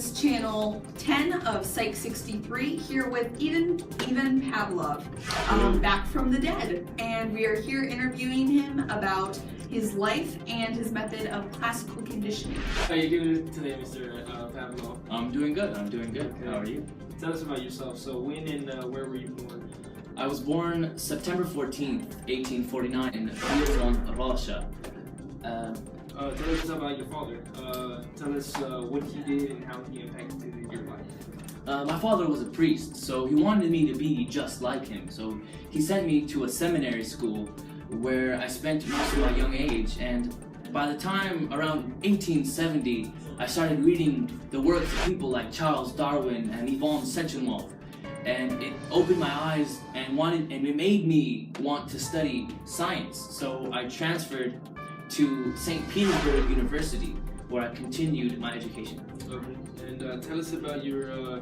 is channel 10 of Psych 63, here with Ivan Pavlov, back from the dead. And we are here interviewing him about his life and his method of classical conditioning. How are you doing today, Mr. Pavlov? I'm doing good. Okay. How are you? Tell us about yourself. So when and where were you born? I was born September 14th, 1849 in Pavlov, Russia. Tell us about your father. Tell us what he did and how he impacted your life. My father was a priest, so he wanted me to be just like him. So he sent me to a seminary school where I spent most of my young age, and by the time around 1870, I started reading the works of people like Charles Darwin and Yvonne Sechenwald, and it opened my eyes and it made me want to study science. So I transferred to St. Petersburg University, where I continued my education. And tell us about your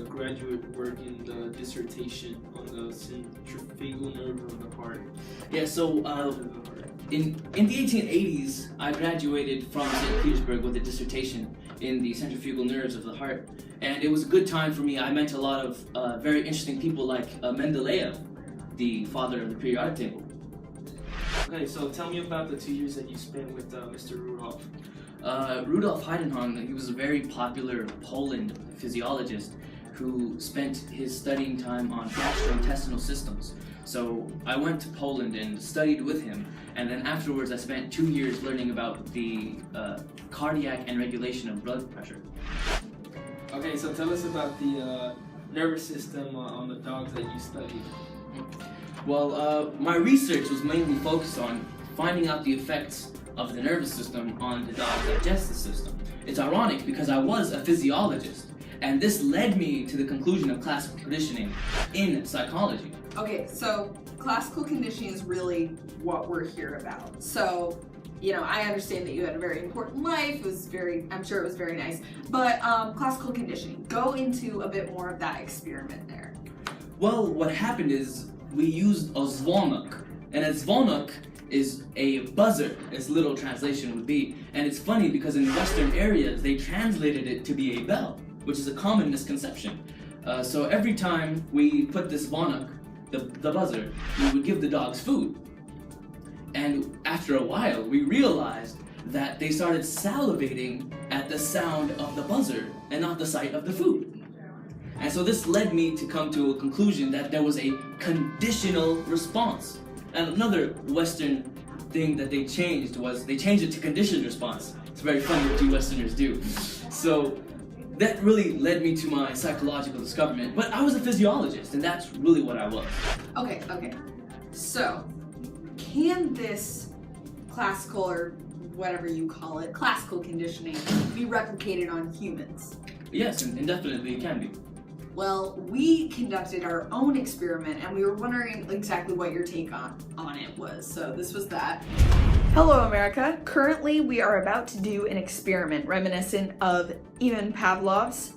graduate work in the dissertation on the centrifugal nerve of the heart. Yeah, so in the 1880s, I graduated from St. Petersburg with a dissertation in the centrifugal nerves of the heart, and it was a good time for me. I met a lot of very interesting people like Mendeleev, the father of the periodic table. Okay, so tell me about the 2 years that you spent with Mr. Rudolf. Rudolf Heidenhain, he was a very popular Poland physiologist who spent his studying time on gastrointestinal systems. So I went to Poland and studied with him, and then afterwards I spent 2 years learning about the cardiac and regulation of blood pressure. Okay, so tell us about the nervous system on the dogs that you studied. Well, my research was mainly focused on finding out the effects of the nervous system on the dog's digestive system. It's ironic because I was a physiologist, and this led me to the conclusion of classical conditioning in psychology. Okay, so classical conditioning is really what we're here about. So, you know, I understand that you had a very important life. I'm sure it was very nice. But classical conditioning, go into a bit more of that experiment there. Well, what happened is we used a zvonok, and a zvonok is a buzzer, as literal translation would be. And it's funny because in Western areas, they translated it to be a bell, which is a common misconception. So every time we put this zvonok, the buzzer, we would give the dogs food. And after a while, we realized that they started salivating at the sound of the buzzer and not the sight of the food. And so this led me to come to a conclusion that there was a conditional response. And another Western thing that they changed was they changed it to conditioned response. It's very funny what you Westerners do. So that really led me to my psychological discovery. But I was a physiologist, and that's really what I was. Okay. So, can this classical, or whatever you call it, classical conditioning, be replicated on humans? Yes, and definitely it can be. Well, we conducted our own experiment, and we were wondering exactly what your take on it was. So this was that. Hello, America. Currently, we are about to do an experiment reminiscent of Ivan Pavlov's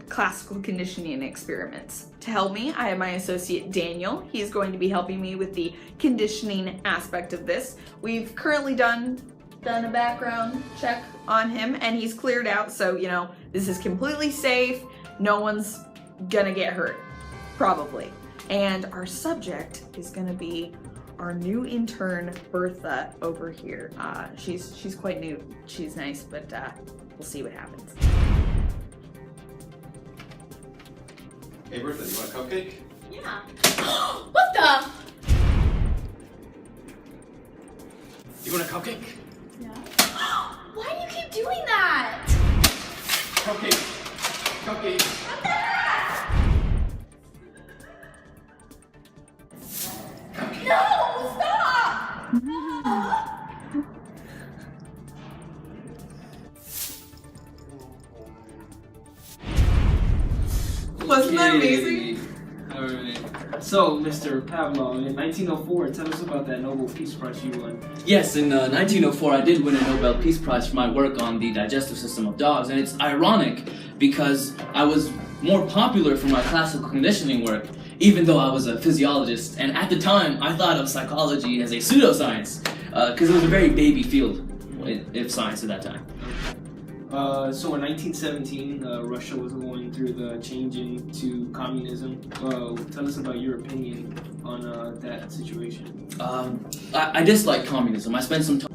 classical conditioning experiments. To help me, I have my associate Daniel. He's going to be helping me with the conditioning aspect of this. We've currently done a background check on him, and he's cleared out. So, you know, this is completely safe. No one's gonna get hurt, probably. And our subject is gonna be our new intern, Bertha, over here. She's quite new. She's nice, but we'll see what happens. Hey Bertha, you want a cupcake? Yeah. What the? You want a cupcake? Yeah. Why do you keep doing that? Cupcake. What the heck? No, stop! Wasn't that amazing? Alright. So, Mr. Pavlov, in 1904, tell us about that Nobel Peace Prize you won. Yes, in 1904 I did win a Nobel Peace Prize for my work on the digestive system of dogs, and it's ironic because I was more popular for my classical conditioning work, even though I was a physiologist, and at the time I thought of psychology as a pseudoscience, because it was a very baby field of science at that time. So in 1917, Russia was going through the change into communism. Tell us about your opinion on that situation. I dislike communism. I spent some time.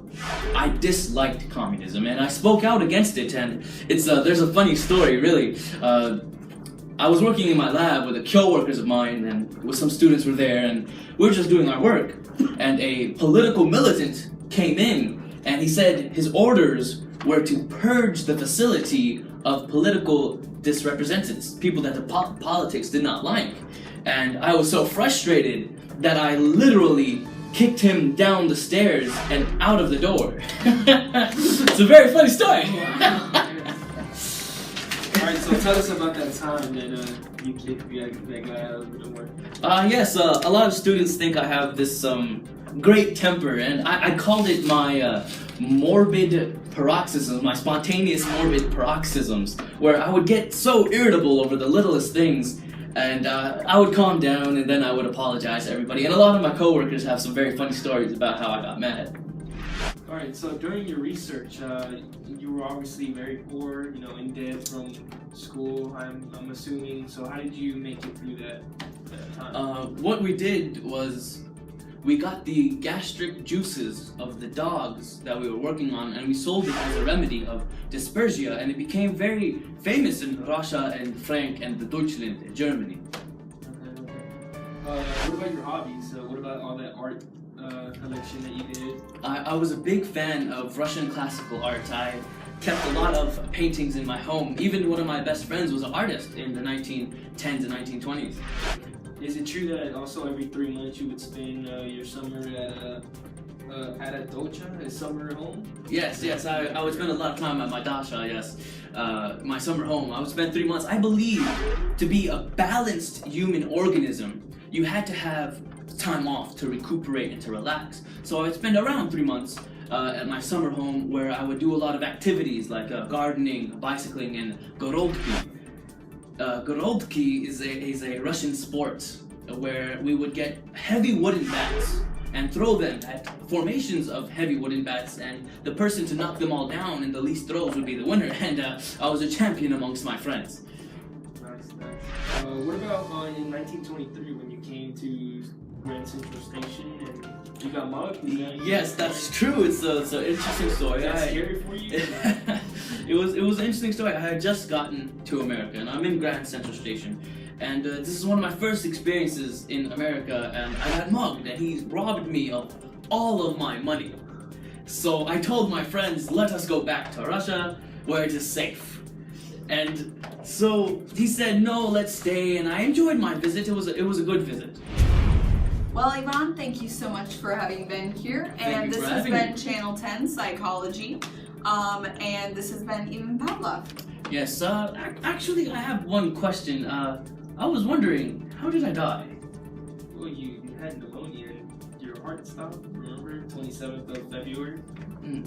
I disliked communism, and I spoke out against it. And it's there's a funny story, really. I was working in my lab with co-workers of mine, and with some students were there, and we were just doing our work. And a political militant came in, and he said his orders were to purge the facility of political disrepresentatives, people that the politics did not like. And I was so frustrated that I literally kicked him down the stairs and out of the door. It's a very funny story. Alright, so tell us about that time that you kicked that guy out of the door. Yes, a lot of students think I have this great temper, and I called it my morbid paroxysms, my spontaneous morbid paroxysms, where I would get so irritable over the littlest things, and I would calm down, and then I would apologize to everybody. And a lot of my coworkers have some very funny stories about how I got mad. Alright, so during your research, you were obviously very poor, in debt from school, I'm assuming. So how did you make it through that time? What we did was we got the gastric juices of the dogs that we were working on, and we sold it as a remedy of dyspersia, and it became very famous in Russia and Frank and the Deutschland, Germany. Okay. What about your hobbies? What about all that art collection that you did? I was a big fan of Russian classical art. I kept a lot of paintings in my home. Even one of my best friends was an artist in the 1910s and 1920s. Is it true that also every 3 months you would spend your summer at a docha, a summer home? Yes, I would spend a lot of time at my dasha, yes. My summer home. I would spend 3 months. I believe to be a balanced human organism, you had to have time off to recuperate and to relax. So I would spend around 3 months at my summer home, where I would do a lot of activities like gardening, bicycling, and gorodki. Gorodki is a Russian sport where we would get heavy wooden bats and throw them at formations of heavy wooden bats, and the person to knock them all down in the least throws would be the winner, and I was a champion amongst my friends. Nice. What about in 1923 when you came to Grand Central Station and you got mugged? Yes, that's true. It's an interesting story. Was that scary for you? It was an interesting story. I had just gotten to America, and I'm in Grand Central Station, and this is one of my first experiences in America, and I got mugged, and he robbed me of all of my money. So I told my friends, let us go back to Russia, where it is safe. And so he said, no, let's stay, and I enjoyed my visit. It was a good visit. Well, Ivan, thank you so much for having been here. And this has been Channel 10 Psychology. And this has been Ivan Pavlov. Yes, actually, I have one question. I was wondering, how did I die? Well, you had pneumonia and your heart stopped, remember? 27th of February?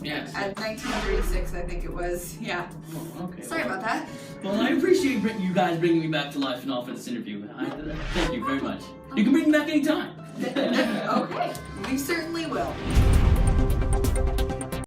Yes. At 1936, I think it was. Yeah. Oh, okay. Sorry about that. Well, I appreciate you guys bringing me back to life and all for this interview. Thank you very much. You can bring me back anytime. Okay. We certainly will.